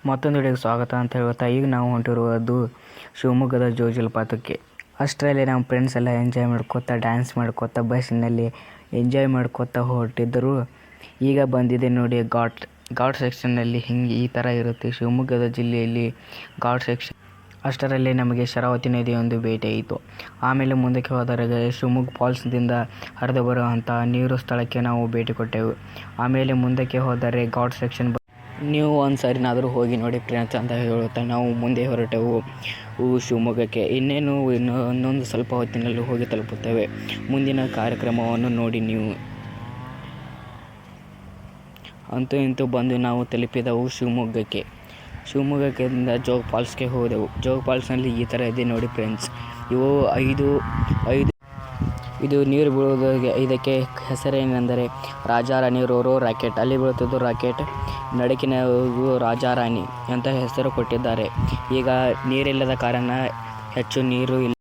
ಮತ್ತೊಂದು ವಿಡಿಯೋಗೆ ಸ್ವಾಗತ ಅಂತ ಹೇಳ್ತಾ ಈಗ ನಾವು ಹೊಂಟಿರುವುದು ಶಿವಮೊಗ್ಗದ ಜೋಗ ಜಲಪಾತಕ್ಕೆ. ಅಷ್ಟರಲ್ಲಿ ನಮ್ಮ ಫ್ರೆಂಡ್ಸ್ ಎಲ್ಲ ಎಂಜಾಯ್ ಮಾಡ್ಕೋತಾ ಡ್ಯಾನ್ಸ್ ಮಾಡ್ಕೋತಾ ಬಸ್ಸಿನಲ್ಲಿ ಎಂಜಾಯ್ ಮಾಡ್ಕೋತಾ ಹೊರಟಿದ್ದರು. ಈಗ ಬಂದಿದೆ ನೋಡಿ ಘಾಟ್ ಸೆಕ್ಷನ್ನಲ್ಲಿ ಈ ಥರ ಇರುತ್ತೆ ಶಿವಮೊಗ್ಗದ ಜಿಲ್ಲೆಯಲ್ಲಿ ಘಾಟ್ ಸೆಕ್ಷನ್. ಅಷ್ಟರಲ್ಲಿ ನಮಗೆ ಶರಾವತಿ ನದಿಯೊಂದು ಭೇಟಿಯಾಯಿತು. ಆಮೇಲೆ ಮುಂದಕ್ಕೆ ಹೋದರೆ ಶಿವಮೊಗ್ಗ ಫಾಲ್ಸ್ದಿಂದ ಹರಿದು ಬರುವಂಥ ನೀರು ಸ್ಥಳಕ್ಕೆ ನಾವು ಭೇಟಿ ಕೊಟ್ಟೆವು. ಆಮೇಲೆ ಮುಂದಕ್ಕೆ ಹೋದರೆ ಘಾಟ್ ಸೆಕ್ಷನ್ ನೀವು ಒಂದು ಸರಿನಾದರೂ ಹೋಗಿ ನೋಡಿ ಫ್ರೆಂಡ್ಸ್ ಅಂತ ಹೇಳುತ್ತಾ ನಾವು ಮುಂದೆ ಹೊರಟೆವು ಶಿವಮೊಗ್ಗಕ್ಕೆ. ಇನ್ನೊಂದು ಸ್ವಲ್ಪ ಹೊತ್ತಿನಲ್ಲಿ ಹೋಗಿ ತಲುಪುತ್ತೇವೆ. ಮುಂದಿನ ಕಾರ್ಯಕ್ರಮವನ್ನು ನೋಡಿ ನೀವು. ಅಂತೂ ಇಂತೂ ಬಂದು ನಾವು ತಲುಪಿದೆವು ಶಿವಮೊಗ್ಗಕ್ಕೆ ಜೋಗ ಫಾಲ್ಸ್ಗೆ ಹೋದೆವು. ಜೋಗ ಫಾಲ್ಸ್ನಲ್ಲಿ ಈ ಥರ ಇದೆ ನೋಡಿ ಫ್ರೆಂಡ್ಸ್. ಇವು ಇದು ನೀರು ಬೀಳುವುದಕ್ಕೆ ಇದಕ್ಕೆ ಹೆಸರೇನೆಂದರೆ ರಾಜಾರಾಣಿ ರೋರೋ ರಾಕೆಟ್. ಅಲ್ಲಿ ಬೀಳುತ್ತಿದ್ದು ರಾಕೆಟ್ ನಡಕಿನ ರಾಜಾರಾಣಿ ಅಂತ ಹೆಸರು ಕೊಟ್ಟಿದ್ದಾರೆ. ಈಗ ನೀರಿಲ್ಲದ ಕಾರಣ ಹೆಚ್ಚು ನೀರು ಇಲ್ಲ.